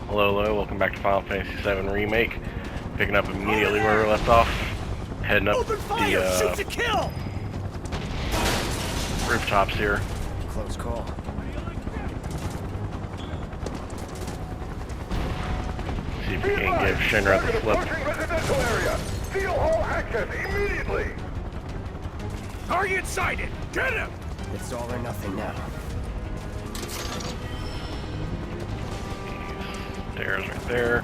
Hello, welcome back to Final Fantasy VII Remake. Picking up immediately where we left off. Heading up the rooftops here. Close call. See if we can give Shinra the slip. Residential area. Seal hall access immediately. Target sighted. Get him. It's all or nothing now. Stairs right there.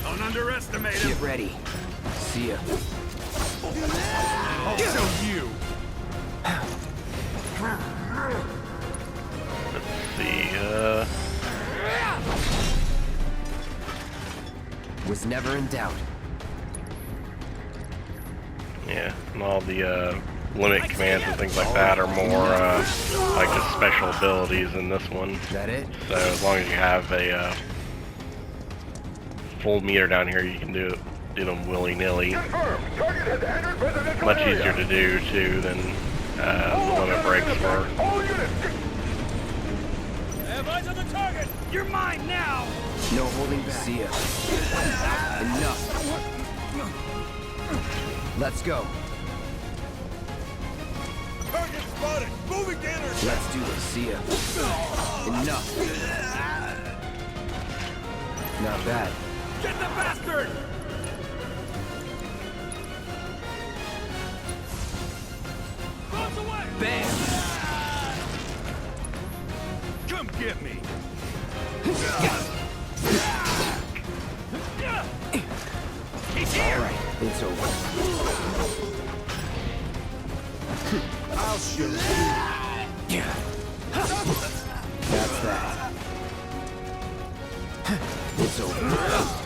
Don't underestimate him. Get ready. See ya. I'll show you. Let's see, Was never in doubt. yeah, and all the, limit commands and things like that are more, like just special abilities in this one. Is that it? So as long as you have a, full meter down here, you can do them willy-nilly. Much easier to do, too, than, the limit breaks were. Have eyes on the target. You're mine now. No holding back. See ya. Enough. Let's go. Target spotted. Moving to intercept. Let's do this. See ya. Enough. Not bad. Get the bastard. Bounce away. Bam. Come get me. He's here. All right. It's over. I'll shoot you. Yeah. That's that. It's over.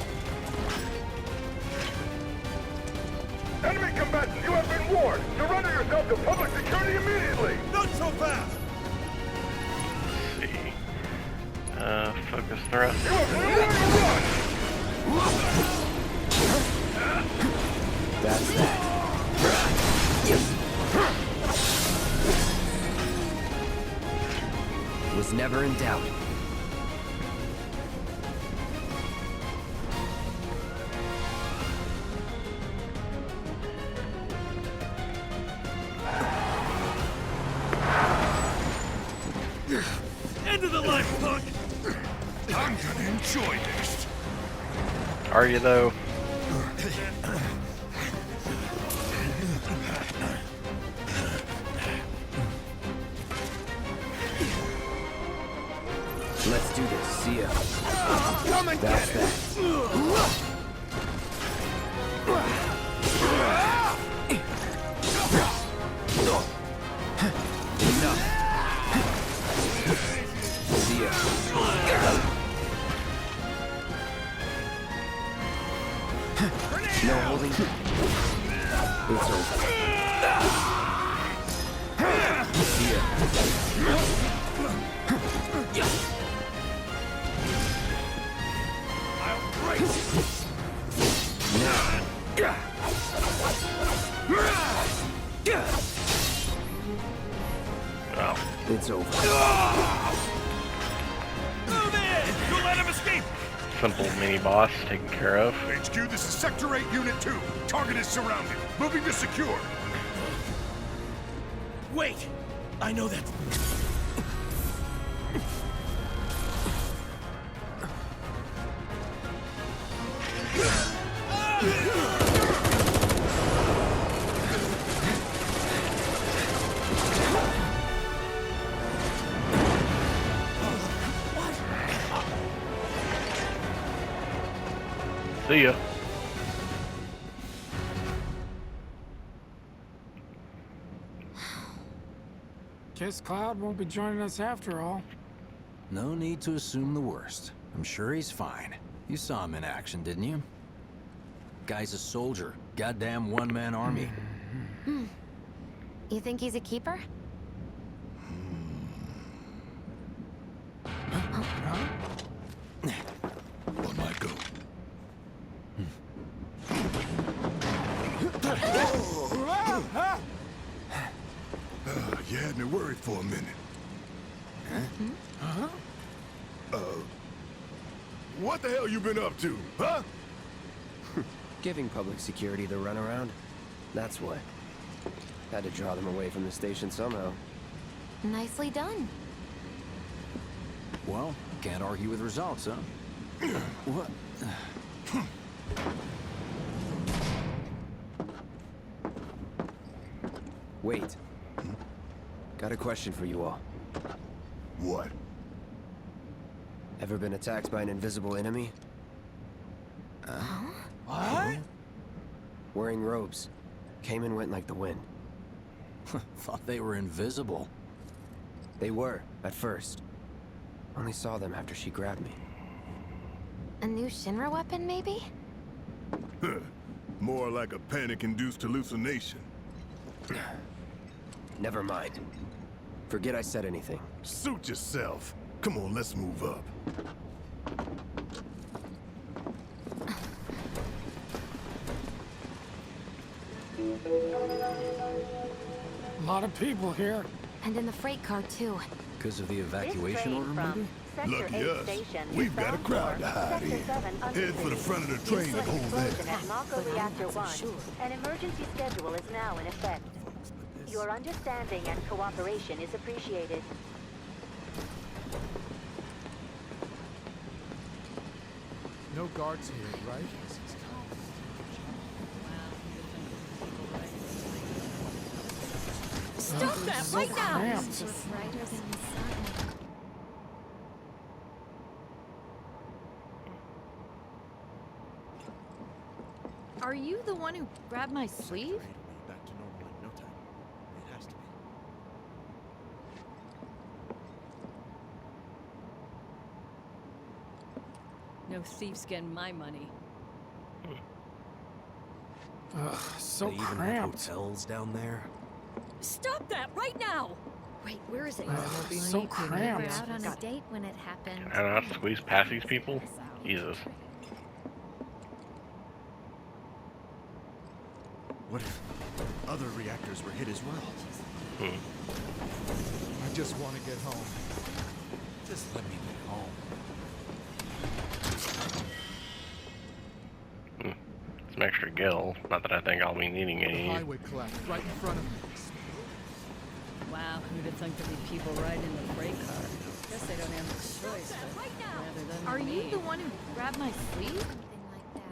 Enemy combatants, you have been warned. Surrender yourself to public security immediately. Not so fast. Let's see. Focus thrust. You have nowhere to run. That's that. Was never in doubt. End of the life, punk. I'm gonna enjoy this. Are you, though? Let's do this. See ya. Come and That's get that. Enough. See ya. No holding. It's over. See ya. I'll break you. Now. Well, It's over. Move in. Don't let him escape. simple mini-boss taken care of. HQ, this is Sector 8, Unit 2. Target is surrounded. Moving to secure. Wait! I know that. See ya. Guess Cloud won't be joining us after all. No need to assume the worst. I'm sure he's fine. You saw him in action, didn't you? Guy's a soldier. Goddamn one-man army. You think he's a keeper? On my go. had me worried for a minute. Huh? What the hell you been up to, huh? Giving public security the runaround. That's what. Had to draw them away from the station somehow. Nicely done. Well, can't argue with results, huh? What? Wait. Got a question for you all. What? Ever been attacked by an invisible enemy? What? Wearing robes. Came and went like the wind. Thought they were invisible. They were, at first. Only saw them after she grabbed me. A new Shinra weapon, maybe? More like a panic-induced hallucination. Never mind. Forget I said anything. Suit yourself. Come on, let's move up. A lot of people here. And in the freight car, too. Because of the evacuation order, maybe? Lucky us. We've got a crowd to hide in. Head for the front of the train and hold there. At Mako Reactor 1, an emergency schedule is now in effect. Your understanding and cooperation is appreciated. No guards here, right? Stop that right now! Cramped. Brighter than the sun. Are you the one who grabbed my sleeve? Back to normal in no time. It has to be. No thief's getting my money. Ugh, so They even have cramped. hotels down there. Stop that right now! Wait, where is it? Ugh, so We cramped. were out on a date when it happened. Can I not squeeze past these people? Jesus. What if other reactors were hit as well? I just want to get home. Just let me get home. Some extra gil. Not that I think I'll be needing The any. highway collapsed right in front of me. Wow, who'd have thunk there'd be people riding in the freight car? Guess they don't have a choice, but rather than Are you me. the one who grabbed my sleeve?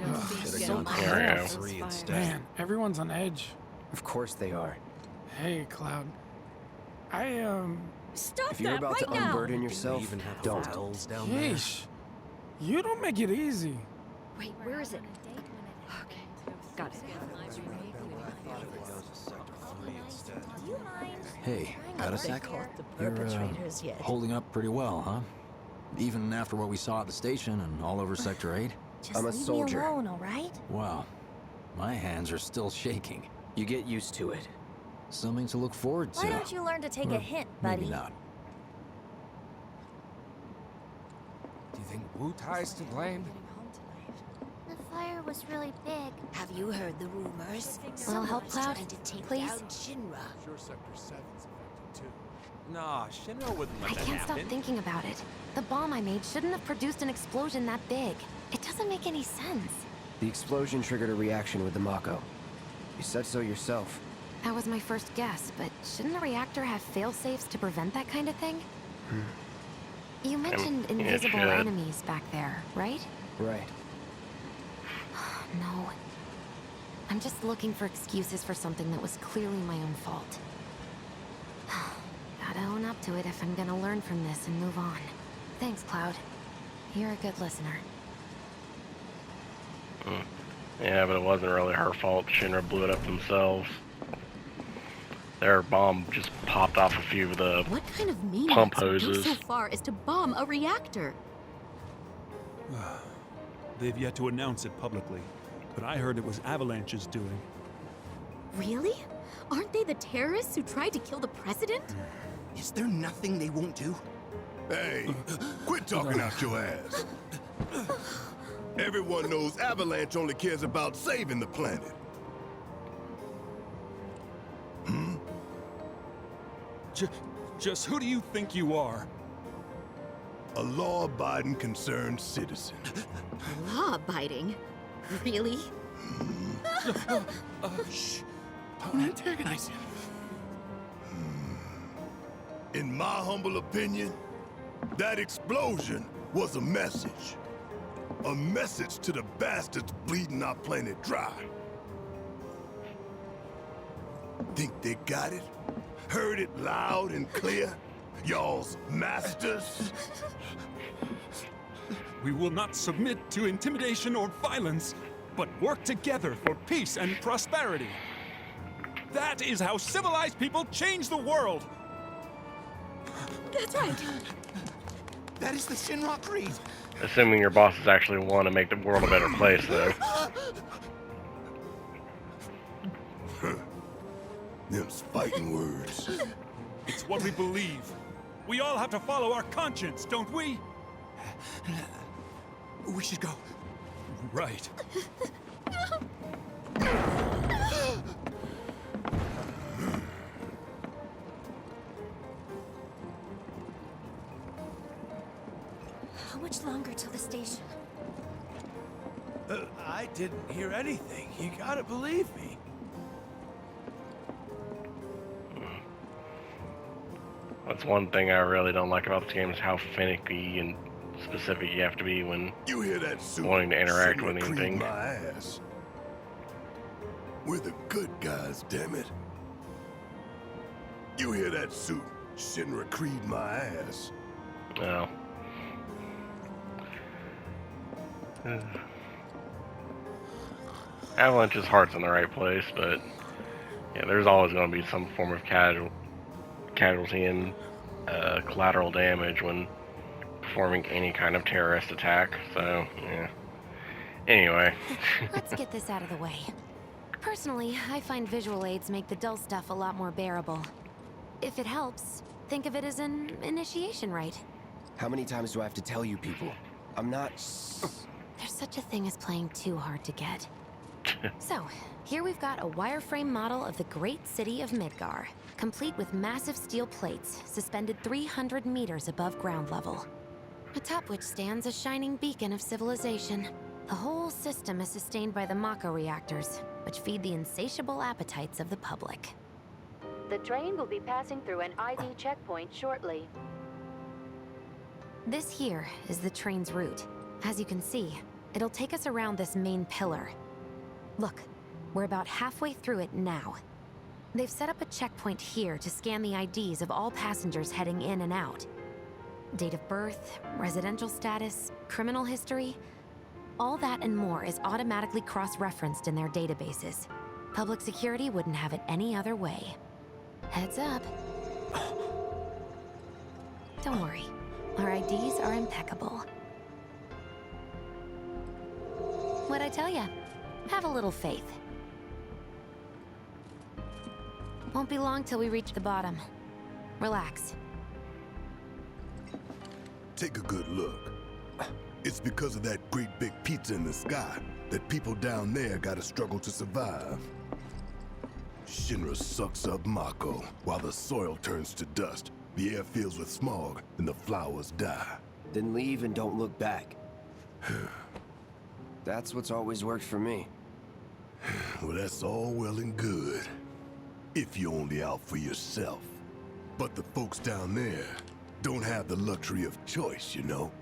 No Ugh, thief's so getting my There we go. money. Three instead. Man, everyone's on edge. Of course they are. Hey, Cloud. Stop If you're that about right to now! unburden They yourself, even have don't. hotels down there. Yeesh. You don't make it easy. Wait, where is it? Okay, got it. Do you mind? Hey, got a They sec? caught You're holding up pretty well, huh? Even after what we saw at the station and all over Sector 8? Just I'm a leave soldier. me alone, all right? Wow. My hands are still shaking. You get used to it. Something to look forward to. Why don't you learn to take Or a hint, buddy? Maybe not. Do you think Wu Tai's to blame? The fire was really big. Have you heard the rumors? Little help, Someone's Cloud? trying to take Please? down Shinra. Sure, Sector 7's affected too. Nah, Shinra wouldn't let I that can't happen. stop thinking about it. The bomb I made shouldn't have produced an explosion that big. It doesn't make any sense. The explosion triggered a reaction with the Mako. You said so yourself. That was my first guess, but shouldn't a reactor have fail-safes to prevent that kind of thing? You mentioned yeah, it invisible should. enemies back there, right? Right. No. I'm just looking for excuses for something that was clearly my own fault. Gotta own up to it if I'm gonna learn from this and move on. Thanks, Cloud. You're a good listener. Yeah, but it wasn't really her fault. Shinra blew it up themselves. Their bomb just popped off a few of the What kind of pump maniacs would go hoses. so far as to bomb a reactor? They've yet to announce it publicly, but I heard it was Avalanche's doing. Really? Aren't they the terrorists who tried to kill the president? Is there nothing they won't do? Hey, quit talking out your ass. Everyone knows Avalanche only cares about saving the planet. Just who do you think you are? A law-abiding, concerned citizen. Law-abiding? Really? Shh. Don't antagonize him. In my humble opinion, that explosion was a message. A message to the bastards bleeding our planet dry. Think they got it? Heard it loud and clear? Y'all's masters? We will not submit to intimidation or violence, but work together for peace and prosperity. That is how civilized people change the world. That's right. That is the Shinra Creed. Assuming your bosses actually want to make the world a better place, though. Them's fighting words. It's what we believe. We all have to follow our conscience, don't we? We should go. Right. How much longer till the station? I didn't hear anything. You gotta believe me. That's one thing I really don't like about this game is how finicky and specific you have to be when You hear that suit? wanting to interact Shinra with Creed anything. My ass. We're the good guys, damn it. You hear that suit? Shinra Creed my ass. No. Avalanche's heart's in the right place, but yeah, there's always going to be some form of casualty and collateral damage when performing any kind of terrorist attack, so yeah. Anyway. Let's get this out of the way. Personally, I find visual aids make the dull stuff a lot more bearable. If it helps, think of it as an initiation rite. How many times do I have to tell you people? I'm not... There's such a thing as playing too hard to get. So, here we've got a wireframe model of the great city of Midgar, complete with massive steel plates suspended 300 meters above ground level, atop which stands a shining beacon of civilization. The whole system is sustained by the Mako reactors, which feed the insatiable appetites of the public. The train will be passing through an ID checkpoint shortly. This here is the train's route. As you can see, it'll take us around this main pillar. Look, we're about halfway through it now. They've set up a checkpoint here to scan the IDs of all passengers heading in and out. Date of birth, residential status, criminal history, all that and more is automatically cross-referenced in their databases. Public security wouldn't have it any other way. Heads up. Don't worry, our IDs are impeccable. What'd I tell ya? Have a little faith. Won't be long till we reach the bottom. Relax. Take a good look. It's because of that great big pizza in the sky that people down there gotta struggle to survive. Shinra sucks up Mako while the soil turns to dust, the air fills with smog, and the flowers die. Then leave and don't look back. That's what's always worked for me. Well, that's all well and good. If you're only out for yourself. But the folks down there don't have the luxury of choice, you know?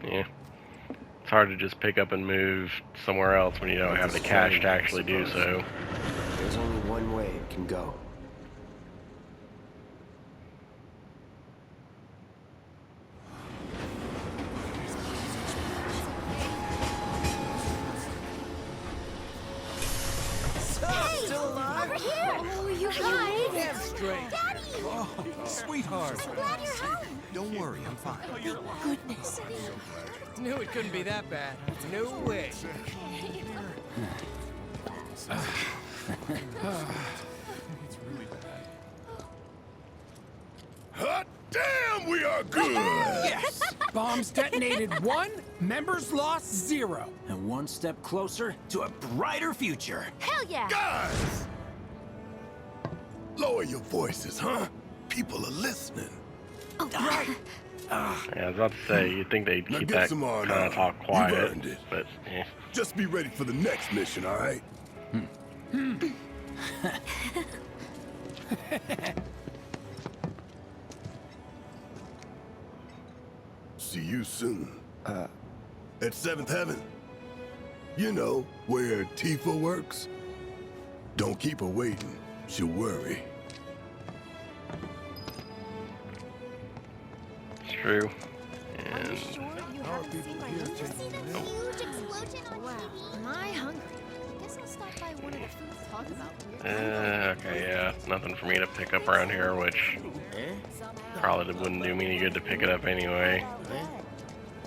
Yeah. It's hard to just pick up and move somewhere else when you don't have the cash to actually do so. There's only one way it can go. Sweetheart. So glad you're home. Don't worry, I'm fine. Thank goodness. Knew it couldn't be that bad. No way. Hut! Damn, we are good! Yes! Bombs detonated 1, members lost 0. And one step closer to a brighter future. Hell yeah! Guys! Lower your voices, huh? People are listening. Oh, right. Yeah, I was about to say, you'd think they'd Now keep get that some kind on, of talk You've quiet, earned it. but Just be ready for the next mission, all right? See you soon. At Seventh Heaven. You know, where Tifa works. Don't keep her waiting. She'll worry. it's true. And Are you sure you haven't seen my huge explosion on TV? Am I hungry? I guess I'll stop by one of the foods to talk about. okay, yeah, nothing for me to pick up around here, which probably wouldn't do me any good to pick it up anyway.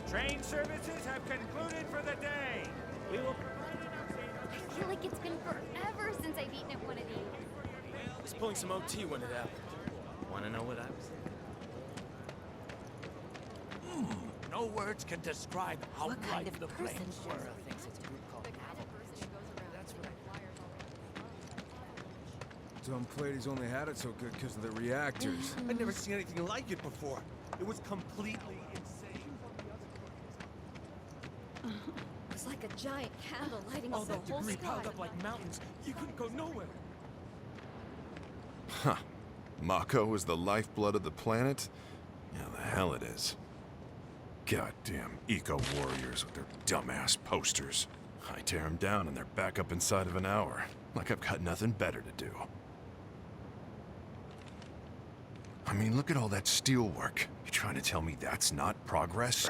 Train services have concluded for the day. We will. I feel like it's been forever since I've eaten at one of these. I was pulling some OT when it happened. Want to know what I was thinking? No words can describe how What kind of the person flames shows were. up? Thinks it's a group called That's what Dumb Platy's only had it so good because of the reactors. I'd never seen anything like it before. It was completely insane. It was like a giant candle lighting All up the that whole debris sky. piled up like mountains. You couldn't go nowhere. Huh. Mako is the lifeblood of the planet? Yeah, the hell it is. Goddamn eco-warriors with their dumbass posters. I tear them down and they're back up inside of an hour. Like I've got nothing better to do. I mean, look at all that steel work. You trying to tell me that's not progress?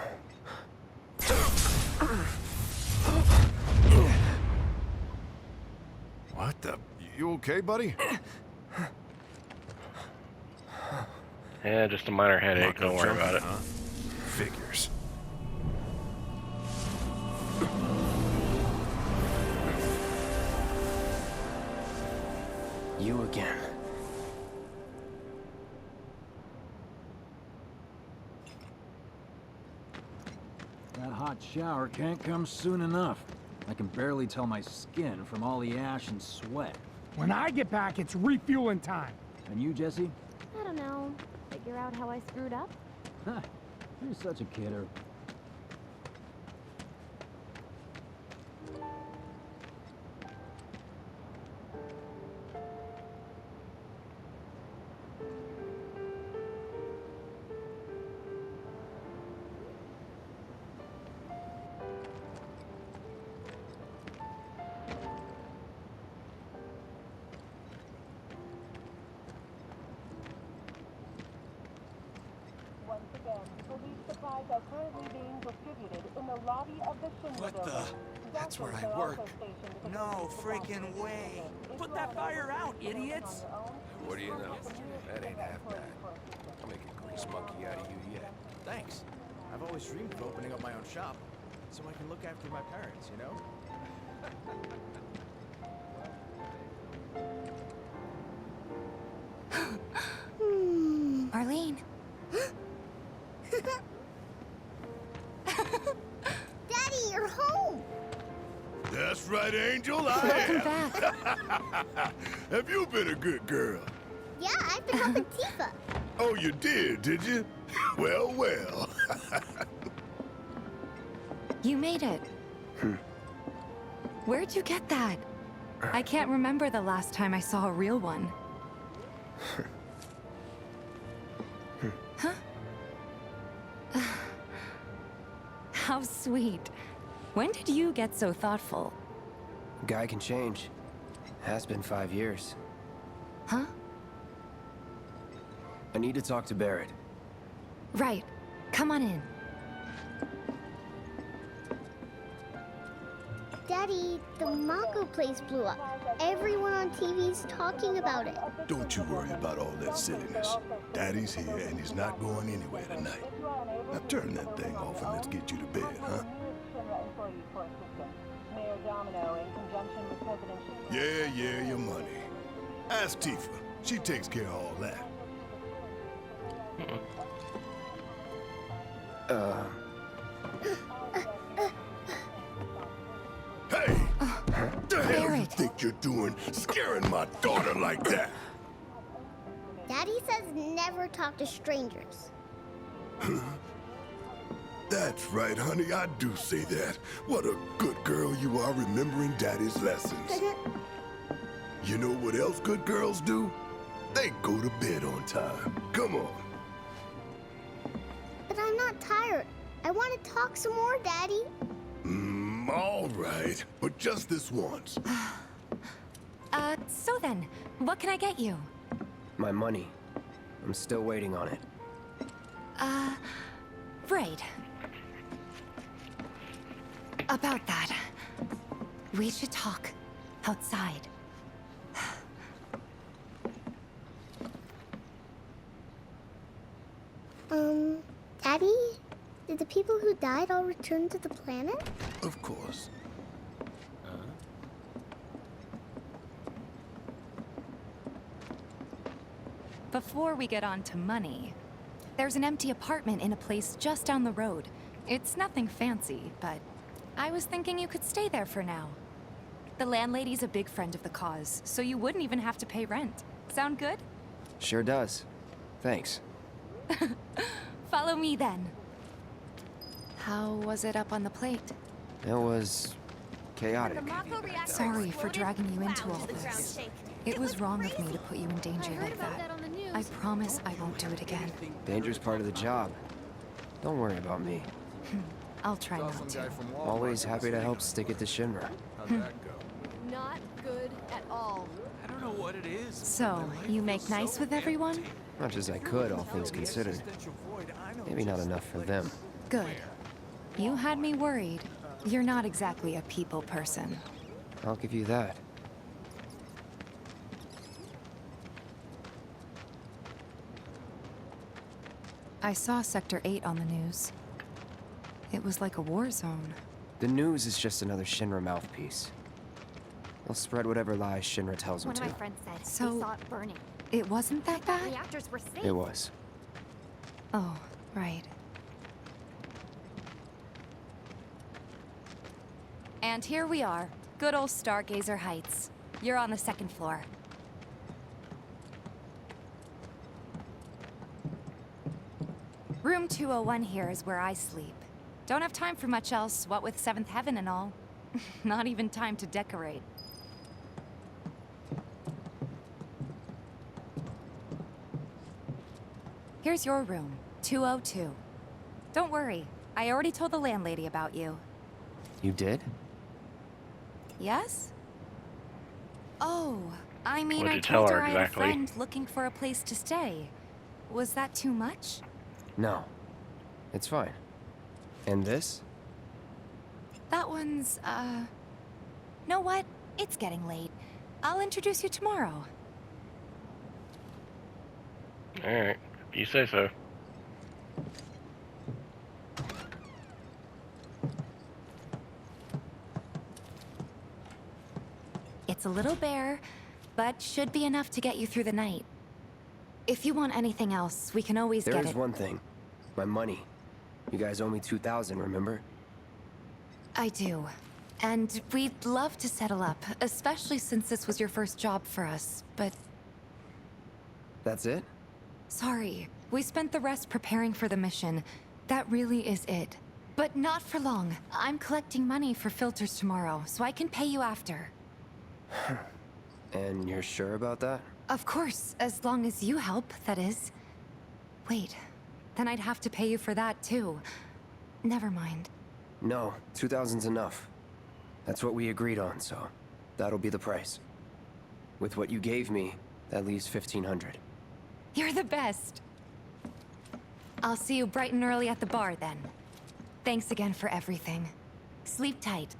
What the? You okay, buddy? Yeah, just a minor headache, don't worry about it. Huh? Figures. You again. That hot shower can't come soon enough. I can barely tell my skin from all the ash and sweat. When I get back, it's refueling time. And you, Jessie? I don't know. Figure out how I screwed up? Huh. You're such a kidder. What the? That's where I work. No freaking way. Put that fire out, idiots! What do you know? That ain't half bad. I'll make a grease monkey out of you yet. Thanks. I've always dreamed of opening up my own shop, so I can look after my parents, you know? Arlene. Daddy, you're home! That's right, Angel, I Welcome am. back. Have you been a good girl? Yeah, I've been helping Tifa. Oh, you did you? Well, well. You made it. Where'd you get that? I can't remember the last time I saw a real one. Huh? How sweet. When did you get so thoughtful? Guy can change. Has been 5 years. Huh? I need to talk to Barret. Right. Come on in. Daddy, the Mako place blew up. Everyone on TV's talking about it. Don't you worry about all that silliness. Daddy's here and he's not going anywhere tonight. Now turn that thing off and let's get you to bed, huh? Yeah, your money. Ask Tifa. She takes care of all that. Hey! What the hell you think you're doing, scaring my daughter like that? Daddy says never talk to strangers. That's right, honey, I do say that. What a good girl you are remembering Daddy's lessons. You know what else good girls do? They go to bed on time. Come on. But I'm not tired. I want to talk some more, Daddy. All right, but just this once. So then, what can I get you? My money. I'm still waiting on it. Right. About that, we should talk outside. Daddy? Did the people who died all return to the planet? Of course. Before we get on to money, there's an empty apartment in a place just down the road. It's nothing fancy, but I was thinking you could stay there for now. The landlady's a big friend of the cause, so you wouldn't even have to pay rent. Sound good? Sure does. Thanks. Follow me then. How was it up on the plate? It was chaotic. Sorry for dragging you into all this. It was wrong of me to put you in danger like that. I promise I won't do it again. Danger's part of the job. Don't worry about me. I'll try not to. Always happy to help stick it to Shinra. Not good at all. I don't know what it is. So, you make nice with everyone? Much as I could, all things considered. Maybe not enough for them. Good. You had me worried. You're not exactly a people person. I'll give you that. I saw Sector 8 on the news. It was like a war zone. The news is just another Shinra mouthpiece. They'll spread whatever lies Shinra tells them One to. of my friends said So, they saw it burning. It wasn't that bad? Reactors were safe. It was. Oh, right. And here we are. Good old Stargazer Heights. You're on the second floor. Room 201 here is where I sleep. Don't have time for much else, what with 7th Heaven and all. Not even time to decorate. Here's your room, 202. Don't worry, I already told the landlady about you. You did? Yes? Oh, I mean, What'd I you tell told her her I had a exactly? friend looking for a place to stay. Was that too much? No. It's fine. And this? That one's, know what? It's getting late. I'll introduce you tomorrow. Alright, you say so. It's a little bare, but should be enough to get you through the night. If you want anything else, we can always There get is it. one thing. My money. You guys owe me 2,000, remember? I do. And we'd love to settle up, especially since this was your first job for us, but That's it? sorry. We spent the rest preparing for the mission. That really is it. But not for long. I'm collecting money for filters tomorrow, so I can pay you after. And you're sure about that? Of course, as long as you help, that is. Wait, then I'd have to pay you for that too. Never mind. No, 2,000's enough. That's what we agreed on, so that'll be the price. With what you gave me, that leaves 1,500. You're the best. I'll see you bright and early at the bar then. Thanks again for everything. Sleep tight.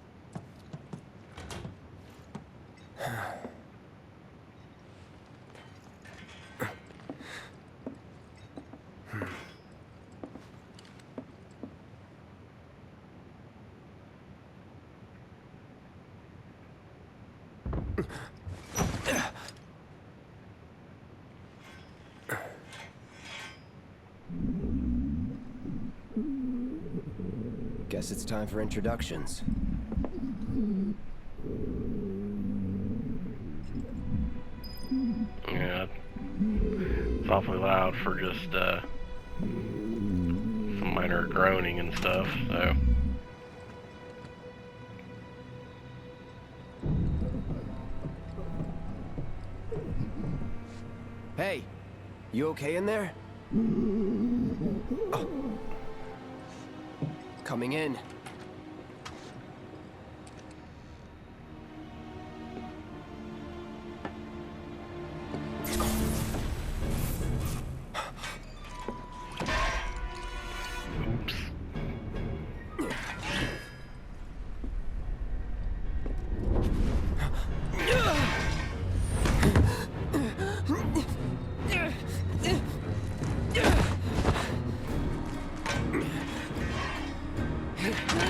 Guess it's time for introductions. Yeah, it's awfully loud for just some minor groaning and stuff, so. Hey, you okay in there? Oh. Coming in.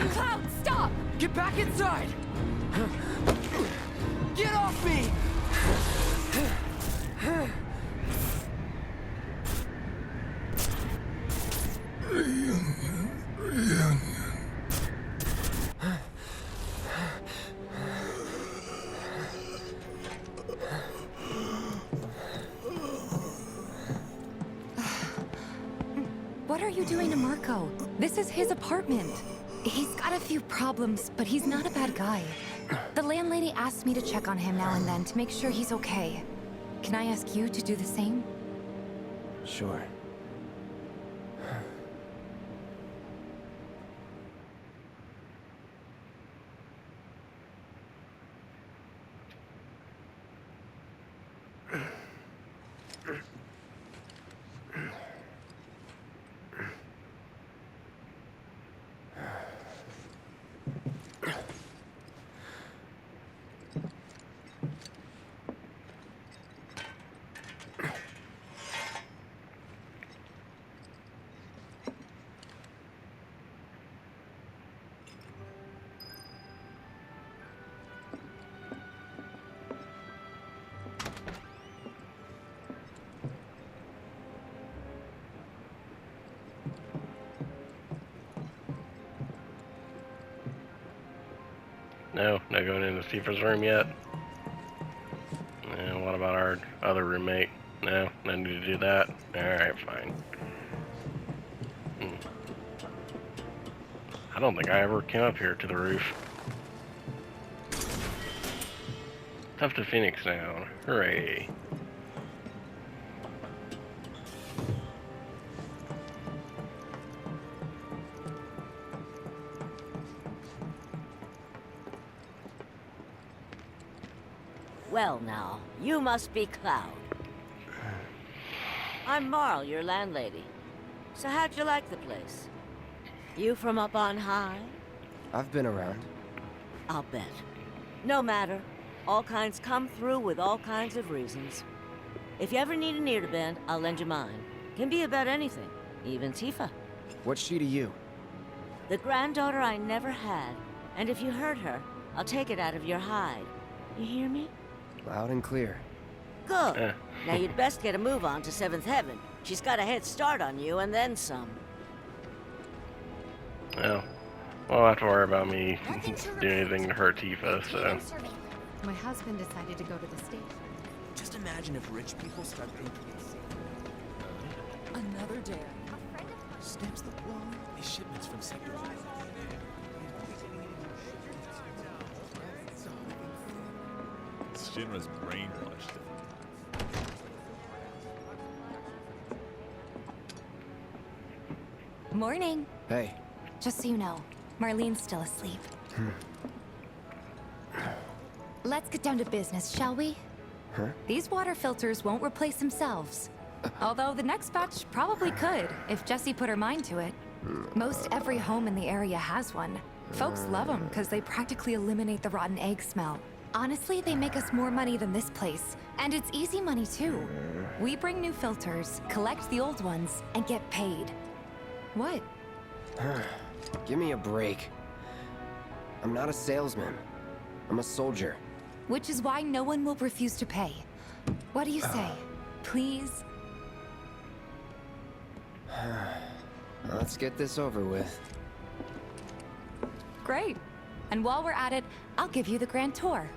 Cloud, stop! Get back inside! Get off me! What are you doing to Marco? This is his apartment. He's got a few problems, but he's not a bad guy. The landlady asked me to check on him now and then to make sure he's okay. Can I ask you to do the same? Sure. No, not going into Tifa's room yet. And what about our other roommate? No, no need to do that. Alright, fine. I don't think I ever came up here to the roof. Tough to Phoenix now. Hooray. Well now, you must be Cloud. I'm Marl, your landlady. So how'd you like the place? You from up on high? I've been around. I'll bet. No matter. All kinds come through with all kinds of reasons. If you ever need an ear to bend, I'll lend you mine. Can be about anything, even Tifa. What's she to you? The granddaughter I never had. And if you hurt her, I'll take it out of your hide. You hear me? Loud and clear. Good. Now you'd best get a move on to Seventh Heaven. She's got a head start on you, and then some. Well, we won't have to worry about me doing anything to hurt Tifa, so. My husband decided to go to the station. Just imagine if rich people start thinking it's safe. Another day. Stamps the wall. These shipments from Sector 7. Shinra's brainwashed. Morning. Hey. Just so you know, Marlene's still asleep. Let's get down to business, shall we? Huh? These water filters won't replace themselves. Although the next batch probably could, if Jessie put her mind to it. Most every home in the area has one. Folks love them because they practically eliminate the rotten egg smell. Honestly, they make us more money than this place. And it's easy money too. We bring new filters, collect the old ones, and get paid. What? Give me a break. I'm not a salesman. I'm a soldier. Which is why no one will refuse to pay. What do you say? Please? Let's get this over with. Great. And while we're at it, I'll give you the grand tour.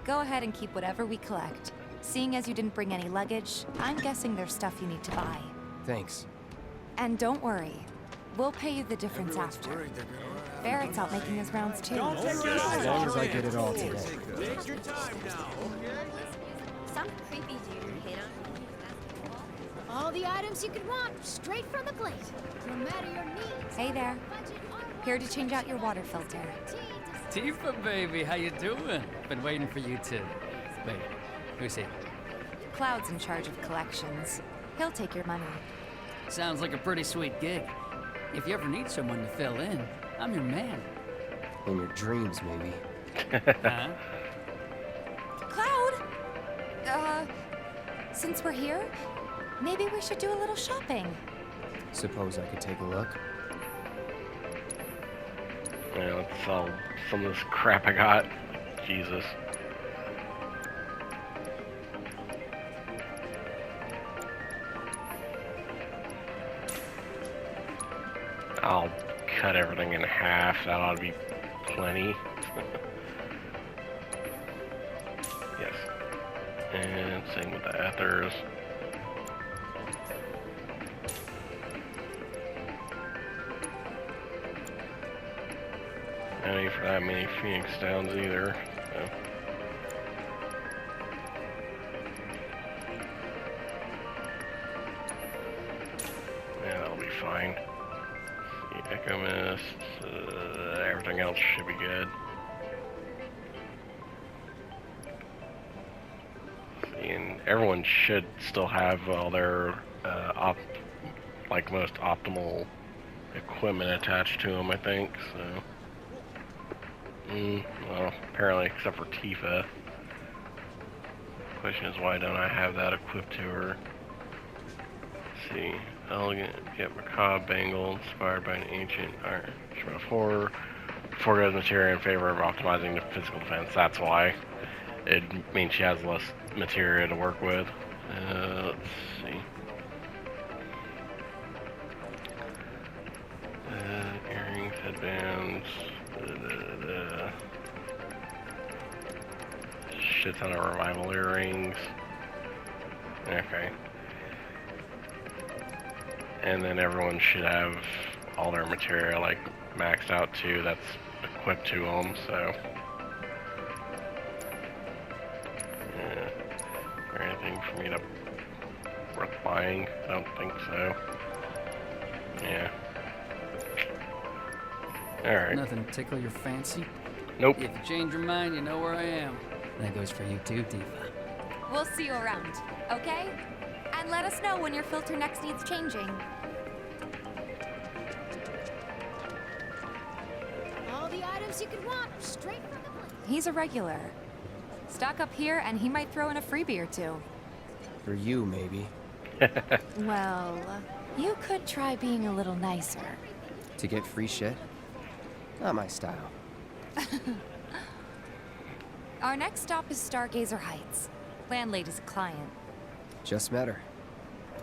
Go ahead and keep whatever we collect. Seeing as you didn't bring any luggage, I'm guessing there's stuff you need to buy. Thanks. And don't worry, we'll pay you the difference after. Barret's out making his rounds too. As long as I get it all today. Take your time now. Some creepy dude hit on all the items you could want, straight from the plate. No matter your needs. Hey there. Here to change out your water filter. Tifa, baby, how you doing? Been waiting for you to... Wait, who's he? Cloud's in charge of collections. He'll take your money. Sounds like a pretty sweet gig. If you ever need someone to fill in, I'm your man. In your dreams, maybe. Huh? Cloud! Since we're here, maybe we should do a little shopping. Suppose I could take a look? Yeah, let's sell some of this crap I got. Jesus. I'll cut everything in half. That ought to be plenty. Yes. And same with the ethers. No need for that many Phoenix Downs either. So. Yeah, that'll be fine. The Echo Mist, everything else should be good. See, and everyone should still have all their most optimal equipment attached to them, I think. So. Well, apparently, except for Tifa. Question is, why don't I have that equipped to her? Let's see. Elegant, yet macabre bangle, inspired by an ancient art. Four goes materia in favor of optimizing the physical defense. That's why. It means she has less materia to work with. Let's see. Earrings, headbands. Shit ton of revival earrings. Okay. And then everyone should have all their material like maxed out too. That's equipped to them. So. Yeah. Is there anything for me to worth buying? I don't think so. Yeah. Alright. Nothing to tickle your fancy? Nope. If you change your mind, you know where I am. That goes for you too, Tifa. We'll see you around, okay? And let us know when your filter next needs changing. All the items you could want, straight from the plate. He's a regular. Stock up here and he might throw in a freebie or two. For you, maybe. Well, you could try being a little nicer. To get free shit? Not my style. Our next stop is Stargazer Heights. Landlady's a client. Just met her.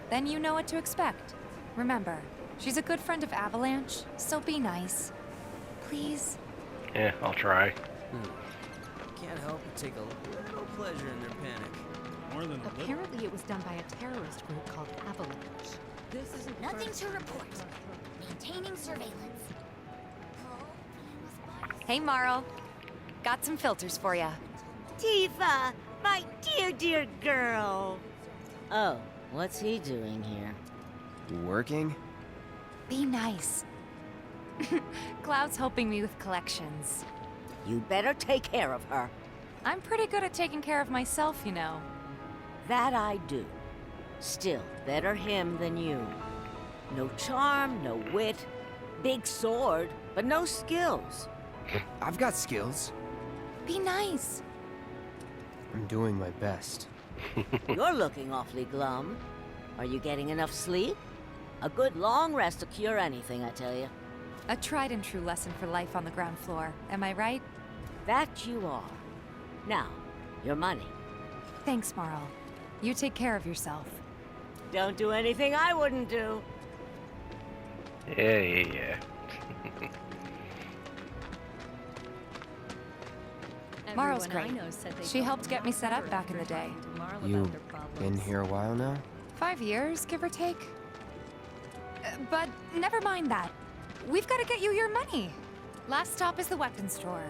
Then you know what to expect. Remember, she's a good friend of Avalanche, so be nice. Please? Yeah, I'll try. Can't help but take a little pleasure in their panic. More than a Apparently it was done by a terrorist group called Avalanche. This isn't nothing to report. Maintaining surveillance. Hey, Marl. Got some filters for ya. Tifa, my dear, dear girl. Oh, what's he doing here? Working? Be nice. Cloud's helping me with collections. You better take care of her. I'm pretty good at taking care of myself, you know. That I do. Still, better him than you. No charm, no wit. Big sword, but no skills. I've got skills. Be nice. I'm doing my best. You're looking awfully glum. Are you getting enough sleep? A good long rest to cure anything, I tell you. A tried and true lesson for life on the ground floor. Am I right? That you are. Now, your money. Thanks, Marl. You take care of yourself. Don't do anything I wouldn't do. Yeah. Marl's great. She helped get me set up back in the day. You been here a while now? 5 years, give or take. But never mind that. We've got to get you your money. Last stop is the weapons store.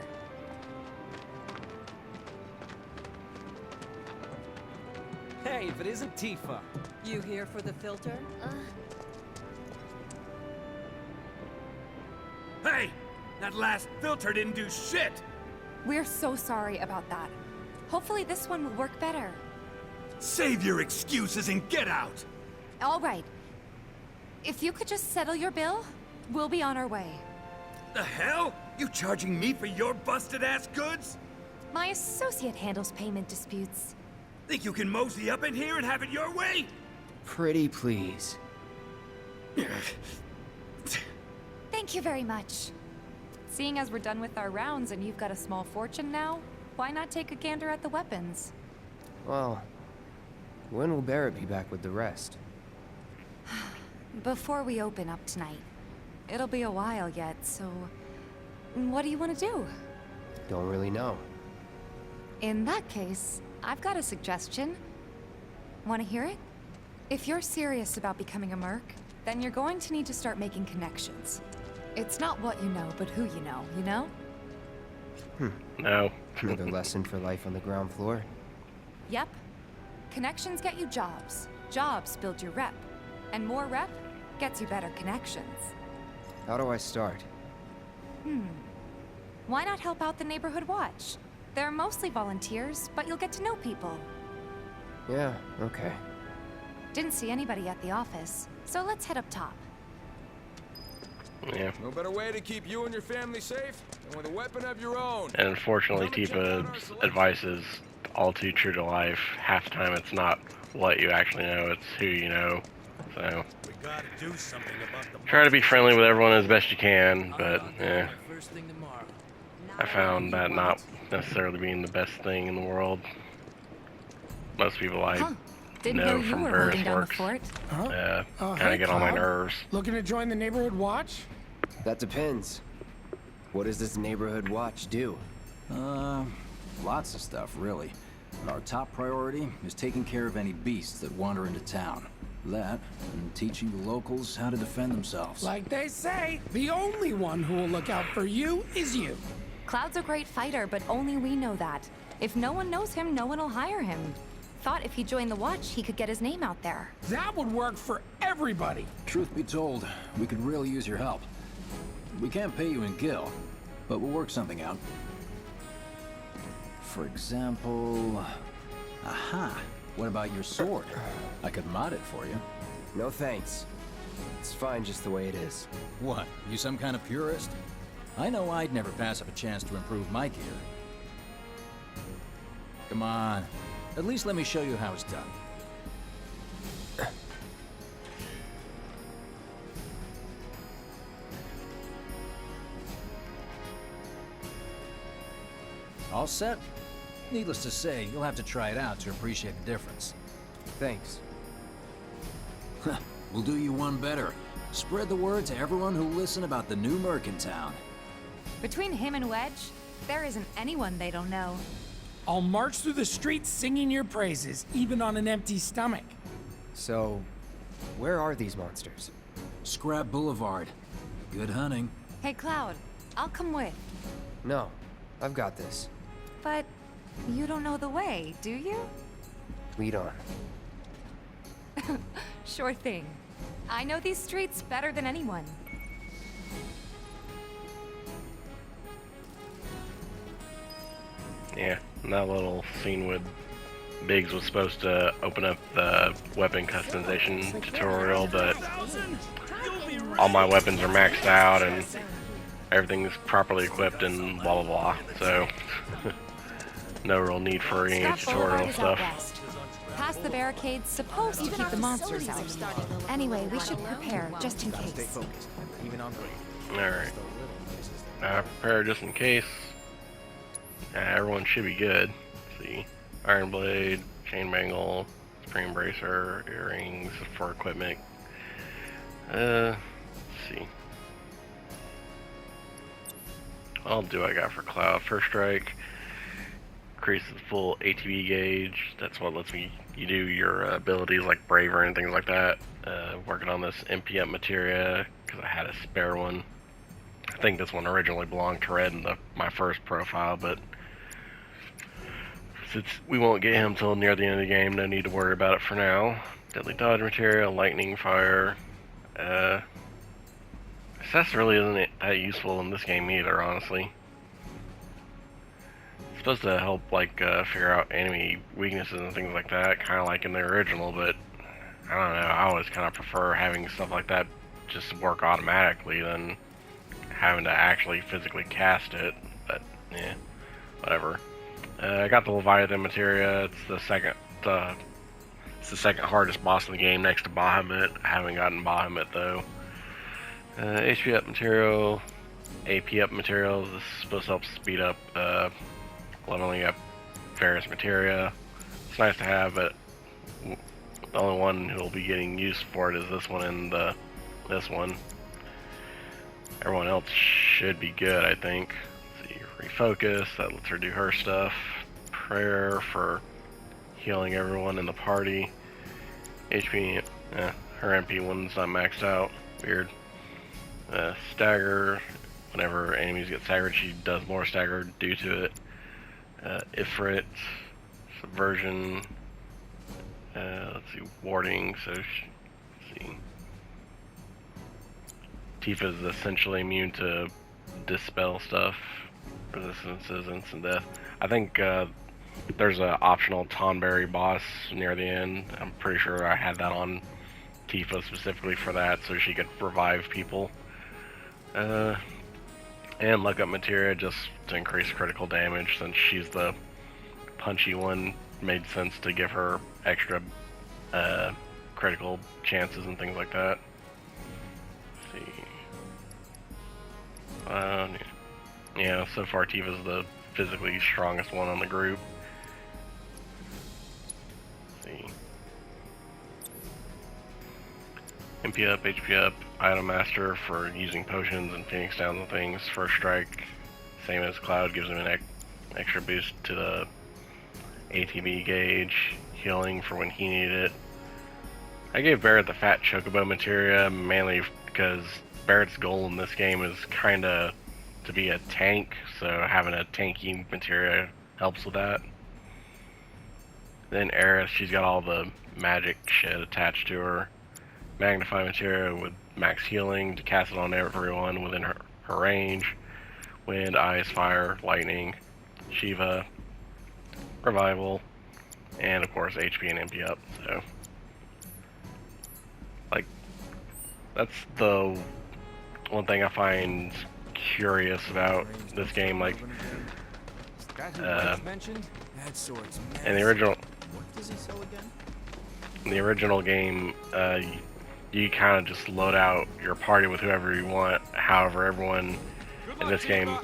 Hey, if it isn't Tifa. You here for the filter? Hey! That last filter didn't do shit! We're so sorry about that. Hopefully this one will work better. Save your excuses and get out! All right. If you could just settle your bill, we'll be on our way. The hell? You charging me for your busted-ass goods? My associate handles payment disputes. Think you can mosey up in here and have it your way? Pretty please. Thank you very much. Seeing as we're done with our rounds and you've got a small fortune now, why not take a gander at the weapons? Well, when will Barret be back with the rest? Before we open up tonight. It'll be a while yet, so... what do you want to do? Don't really know. In that case, I've got a suggestion. Want to hear it? If you're serious about becoming a merc, then you're going to need to start making connections. It's not what you know, but who you know, you know? No. Another lesson for life on the ground floor? Yep. Connections get you jobs. Jobs build your rep. And more rep gets you better connections. How do I start? Why not help out the neighborhood watch? They're mostly volunteers, but you'll get to know people. Yeah, okay. Didn't see anybody at the office, so let's head up top. Yeah. No better way to keep you and your family safe than with a weapon of your own. And unfortunately, Tifa's advice is all too true to life. Half the time it's not what you actually know, it's who you know. So, try to be friendly with everyone as best you can, but yeah. I found that not necessarily being the best thing in the world. Most people I Didn't know know you from were various holding down the works fort. kind of get on my nerves. Looking to join the neighborhood watch? That depends. What does this neighborhood watch do? Lots of stuff, really. But our top priority is taking care of any beasts that wander into town. That, and teaching the locals how to defend themselves. Like they say, the only one who will look out for you is you. Cloud's a great fighter, but only we know that. If no one knows him, no one will hire him. Thought if he joined the watch, he could get his name out there. That would work for everybody. Truth be told, we could really use your help. We can't pay you in gil, but we'll work something out. For example... Aha! What about your sword? I could mod it for you. No thanks. It's fine just the way it is. What? You some kind of purist? I know I'd never pass up a chance to improve my gear. Come on. At least let me show you how it's done. All set? Needless to say, you'll have to try it out to appreciate the difference. Thanks. We'll do you one better. Spread the word to everyone who'll listen about the new merc in town. Between him and Wedge, there isn't anyone they don't know. I'll march through the streets singing your praises, even on an empty stomach. So, where are these monsters? Scrap Boulevard. Good hunting. Hey, Cloud, I'll come with. No, I've got this. But you don't know the way, do you? Lead on. Sure thing. I know these streets better than anyone. Yeah, that little scene with Biggs was supposed to open up the weapon customization tutorial, but all my weapons are maxed out and everything's properly equipped and blah blah blah, so no real need for any tutorial stuff. Past the barricade's supposed to keep the monsters out. Anyway, we should prepare, just in case. Alright. Prepare just in case. Everyone should be good. Let's see. Iron Blade, chain bangle, spring bracer, earrings for equipment. Let's see. I'll do what I got for Cloud. First strike increases the full ATB gauge. That's what lets you do your abilities like Braver and things like that. Working on this MP up materia because I had a spare one. I think this one originally belonged to Red in my first profile, but since we won't get him till near the end of the game, no need to worry about it for now. Deadly dodge material, lightning fire. Assess really isn't that useful in this game either, honestly. It's supposed to help like figure out enemy weaknesses and things like that, kind of like in the original, but I don't know, I always kind of prefer having stuff like that just work automatically than having to actually physically cast it, but yeah, whatever. I got the Leviathan materia. It's the second hardest boss in the game next to Bahamut. I haven't gotten Bahamut though. HP up material, AP up materials. This is supposed to help speed up leveling up various materia. It's nice to have, but the only one who will be getting used for it is this one and this one. Everyone else should be good, I think. Let's see, refocus, that lets her do her stuff. Prayer for healing everyone in the party. HP, her MP one's not maxed out. Weird. Stagger, whenever enemies get staggered, she does more stagger due to it. Ifrit, subversion. Let's see, warding, so let's see. Tifa is essentially immune to dispel stuff, resistances, instant death. I think there's an optional Tonberry boss near the end. I'm pretty sure I had that on Tifa specifically for that, so she could revive people. And luck up materia just to increase critical damage, since she's the punchy one. Made sense to give her extra critical chances and things like that. Let's see. Yeah, so far Tifa's the physically strongest one on the group. Let's see. MP up, HP up, item master for using potions and phoenix downs and things. First strike, same as Cloud, gives him an extra boost to the ATB gauge. Healing for when he needed it. I gave Barret the fat chocobo materia mainly because Barret's goal in this game is kinda to be a tank, so having a tanky materia helps with that. Then Eris, she's got all the magic shit attached to her. Magnify materia with max healing to cast it on everyone within her range. Wind, ice, fire, lightning. Shiva, revival, and of course HP and MP up. So, like, that's the one thing I find curious about this game. Like, in the original, game, you kind of just load out your party with whoever you want. However, everyone in this game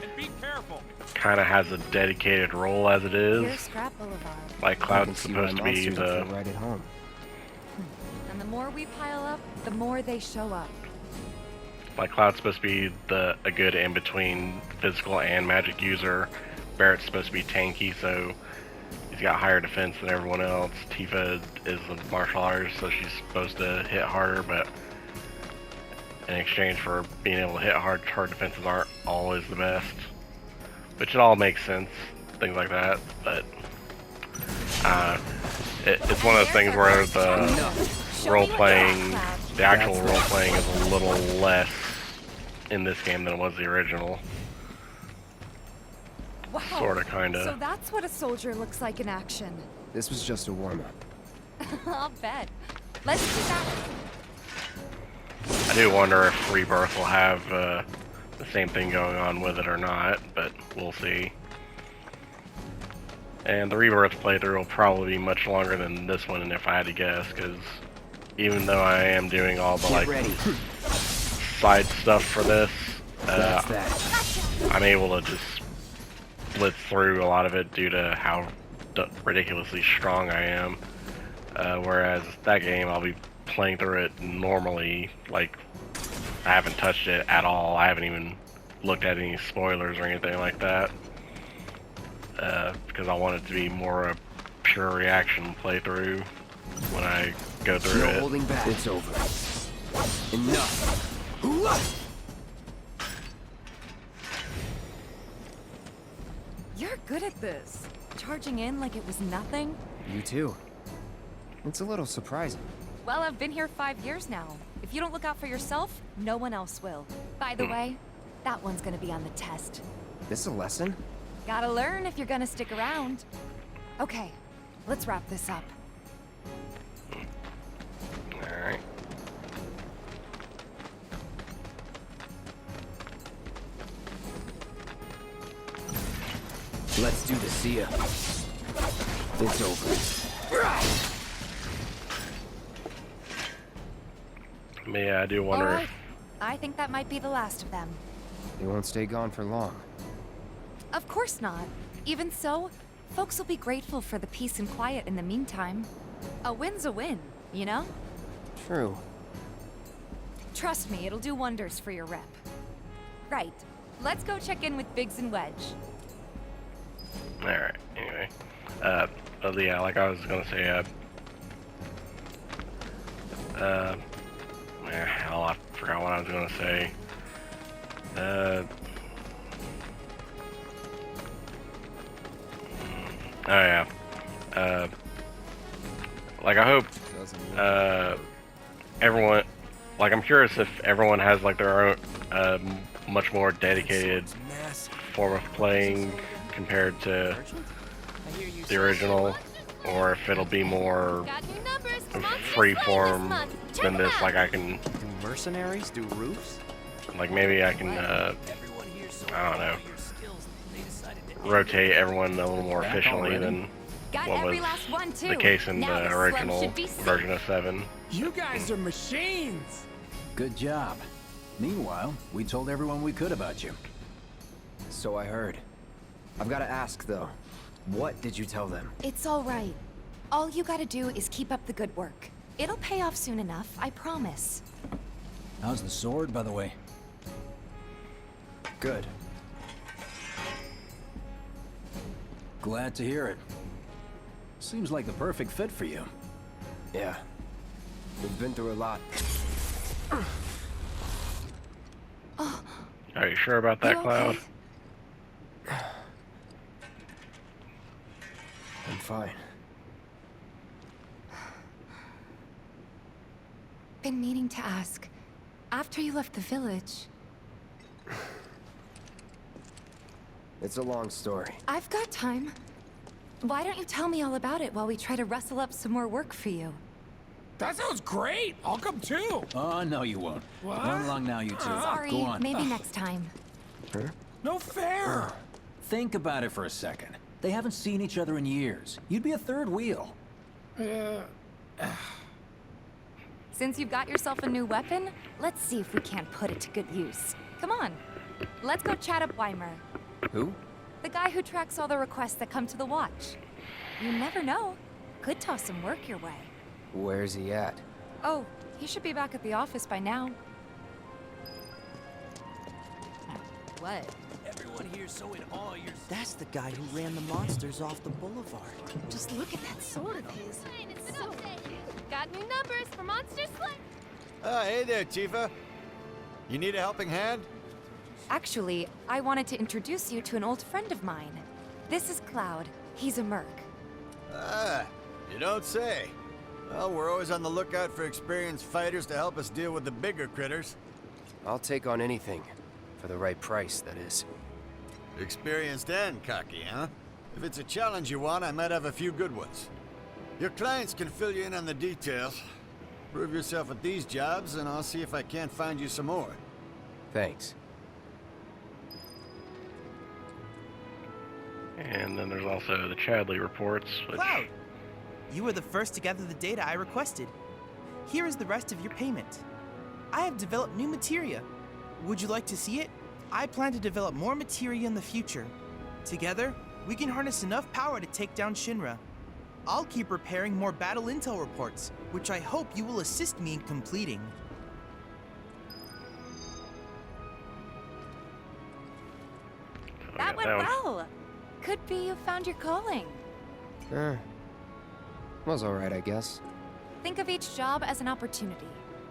kind of has a dedicated role as it is. Like Cloud's supposed to be the... right at home. And the more we pile up, the more they show up. Like Cloud's supposed to be a good in-between physical and magic user. Barret's supposed to be tanky, so he's got higher defense than everyone else. Tifa is a martial artist, so she's supposed to hit harder, but in exchange for being able to hit hard, her defenses aren't always the best. Which it all makes sense, things like that, but it's one of those things where the role-playing, the actual role-playing is a little less in this game than it was the original. Wow. Sorta, kinda. So that's what a soldier looks like in action. This was just a warm-up. I'll bet. Let's do that. I do wonder if Rebirth will have the same thing going on with it or not, but we'll see. And the Rebirth playthrough will probably be much longer than this one, if I had to guess, because even though I am doing all the like side stuff for this, I'm able to just blitz through a lot of it due to how ridiculously strong I am. Whereas that game, I'll be playing through it normally, like I haven't touched it at all. I haven't even looked at any spoilers or anything like that. Because I want it to be more a pure reaction playthrough when I go through it. Holding back. It's over. Enough. You're good at this. Charging in like it was nothing. You too. It's a little surprising. Well, I've been here 5 years now. If you don't look out for yourself, no one else will. By the way, that one's gonna be on the test. This a lesson? Gotta learn if you're gonna stick around. Okay, let's wrap this up. Alright. Let's do this, see ya. It's over. Yeah, I do wonder. All right. I think that might be the last of them. They won't stay gone for long. Of course not. Even so, folks will be grateful for the peace and quiet in the meantime. A win's a win, you know? True. Trust me, it'll do wonders for your rep. Right. Let's go check in with Biggs and Wedge. Alright, anyway. But yeah, like I was gonna say, hell, I forgot what I was gonna say. Oh yeah. Like I hope, everyone, like I'm curious if everyone has like their own, much more dedicated form of playing compared to the original, or if it'll be more free form than this. Like I can, Do mercenaries do roofs? like maybe I can, I don't know, rotate everyone a little more efficiently than what was the case in the original version of 7. You guys are machines! Good job. Meanwhile, we told everyone we could about you. So I heard. I've got to ask, though. What did you tell them? It's all right. All you gotta do is keep up the good work. It'll pay off soon enough, I promise. How's the sword, by the way? Good. Glad to hear it. Seems like the perfect fit for you. Yeah. We've been through a lot. Are you sure about that, Cloud? I'm fine. Been meaning to ask. After you left the village... It's a long story. I've got time. Why don't you tell me all about it while we try to rustle up some more work for you? That sounds great! I'll come too! Oh, no you won't. What? Run along now, you two. Sorry, Go on. maybe next time. Huh? No fair! Think about it for a second. They haven't seen each other in years. You'd be a third wheel. Since you've got yourself a new weapon, let's see if we can't put it to good use. Come on. Let's go chat up Weimer. Who? The guy who tracks all the requests that come to the watch. You never know. Could toss some work your way. Where's he at? Oh, he should be back at the office by now. What? Everyone here's so in awe you're... That's the guy who ran the monsters off the boulevard. Just look at that sword of his. Got new numbers for Monster Slay. Hey there, Tifa. You need a helping hand? Actually, I wanted to introduce you to an old friend of mine. This is Cloud. He's a merc. Ah, you don't say. Well, we're always on the lookout for experienced fighters to help us deal with the bigger critters. I'll take on anything. For the right price, that is. Experienced and cocky, huh? If it's a challenge you want, I might have a few good ones. Your clients can fill you in on the details. Prove yourself at these jobs, and I'll see if I can't find you some more. Thanks. And then there's also the Chadley reports, which... Cloud! You were the first to gather the data I requested. Here is the rest of your payment. I have developed new materia. Would you like to see it? I plan to develop more materia in the future. Together, we can harness enough power to take down Shinra. I'll keep preparing more battle intel reports, which I hope you will assist me in completing. That went well. Could be you found your calling. Was alright, I guess. Think of each job as an opportunity,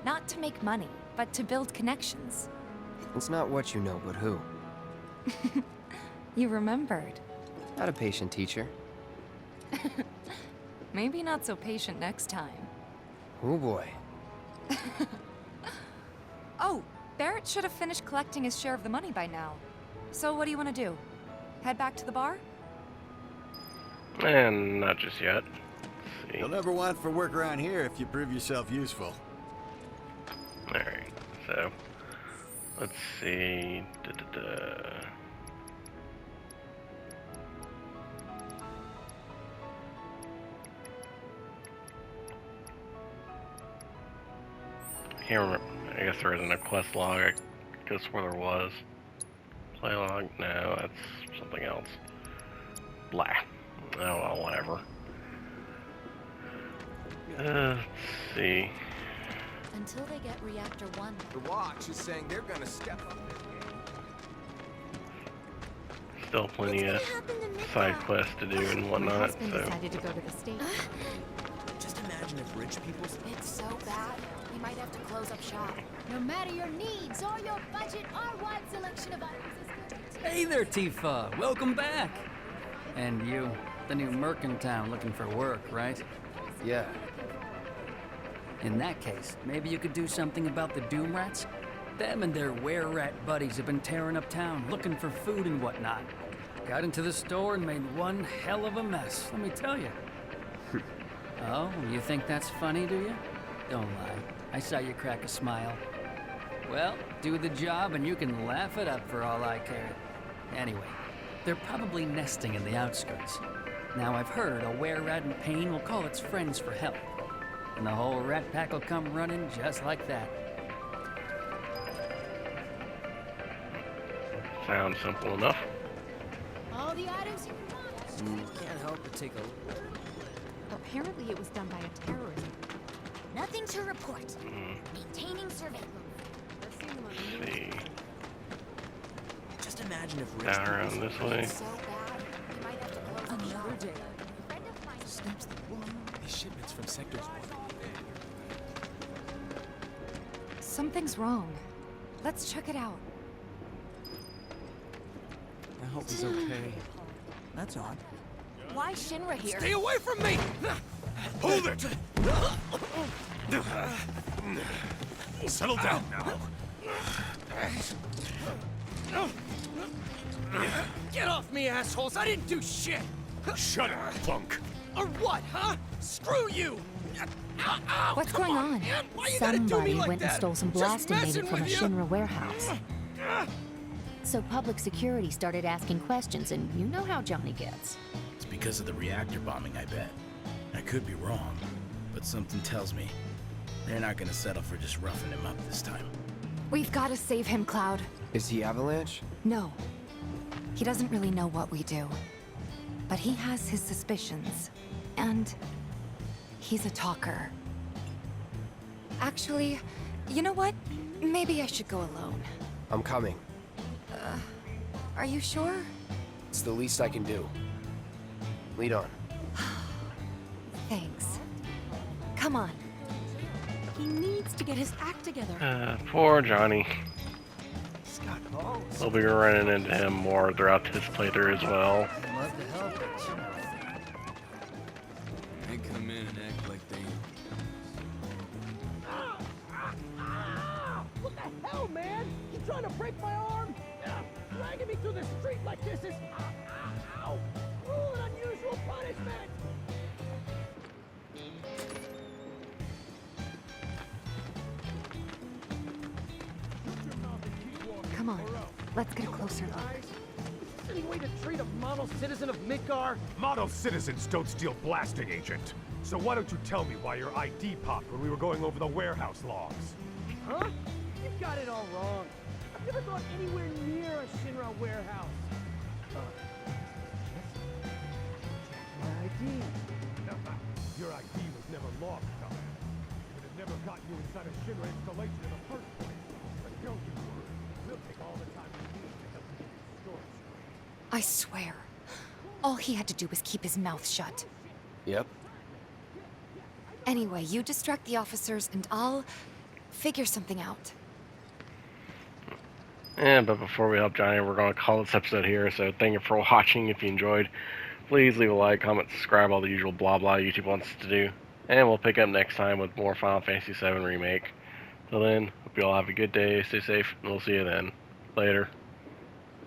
not to make money, but to build connections. It's not what you know, but who. You remembered. Not a patient teacher. Maybe not so patient next time. Oh boy. Oh, Barret should have finished collecting his share of the money by now. So what do you want to do? Head back to the bar? And not just yet. Let's see. You'll never want for work around here if you prove yourself useful. Alright, so let's see. I can't remember. I guess there isn't a quest log. I guess where there was. Play log? No, that's something else. Blah. Oh well, whatever. Let's see. Until they get Reactor 1. The Watch is saying they're gonna step up their game. Still plenty of side quests to do and whatnot. My husband So decided to go to the States. Just imagine if rich people... It's so bad, we might have to close up shop. No matter your needs or your budget, our wide selection of items is good. Hey there, Tifa. Welcome back. And you, the new merc in town looking for work, right? Yeah. In that case, maybe you could do something about the Doom Rats? Them and their were-rat buddies have been tearing up town, looking for food and whatnot. Got into the store and made one hell of a mess, let me tell you. Oh, you think that's funny, do you? Don't lie. I saw you crack a smile. Well, do the job and you can laugh it up for all I care. Anyway, they're probably nesting in the outskirts. Now I've heard a were-rat in pain will call its friends for help. And the whole rat pack will come running just like that. sounds simple enough. All the items you want. Can't help but take a look. Apparently it was done by a terrorist. Nothing to report. Maintaining surveillance. Let's see. Just imagine if rich Down around this way. So bad, we might have to close the Another shop. day. A friend of mine Snaps the these shipments from Sector 7. Something's wrong. Let's check it out. I hope he's okay. That's odd. Why Shinra here? Stay away from me! Hold it! Settle down now. Get off me, assholes! I didn't do shit! Shut up, punk! Or what, huh? Screw you! Ow, What's come going on? man. Why you gotta do Somebody me like went and that? stole some Just blasting messing native from a with you. Shinra warehouse. So public security started asking questions, and you know how Johnny gets. It's because of the reactor bombing, I bet. I could be wrong, but something tells me they're not gonna settle for just roughing him up this time. We've got to save him, Cloud. Is he Avalanche? No. He doesn't really know what we do. But he has his suspicions. And he's a talker. Actually, you know what? Maybe I should go alone. I'm coming. Are you sure? It's the least I can do. Lead on. Thanks. Come on. He needs to get his act together. Poor Johnny. We'll be running into him more throughout this playthrough as well. Love to help, but you know. They come in and act like they... What the hell, man? You trying to break my arm? Dragging me through the street like this is... Ow! Cruel and unusual punishment! Come on. Let's get a closer look. Is this any way to treat a model citizen of Midgar? Model citizens don't steal blasting, Agent. So why don't you tell me why your ID popped when we were going over the warehouse logs? Huh? You've got it all wrong. I've never gone anywhere near a Shinra warehouse. ID. Your ID was never lost, Tom. It would have never gotten you inside a Shinra installation in the first place. But don't you worry. We'll take all the time we need to help you get your story straight. I swear. All he had to do was keep his mouth shut. Yep. Anyway, you distract the officers and I'll figure something out. Yeah, but before we help Johnny, we're going to call this episode here. So thank you for watching. If you enjoyed, please leave a like, comment, subscribe, all the usual blah blah YouTube wants us to do. And we'll pick up next time with more Final Fantasy VII Remake. Till then, hope you all have a good day, stay safe, and we'll see you then. Later.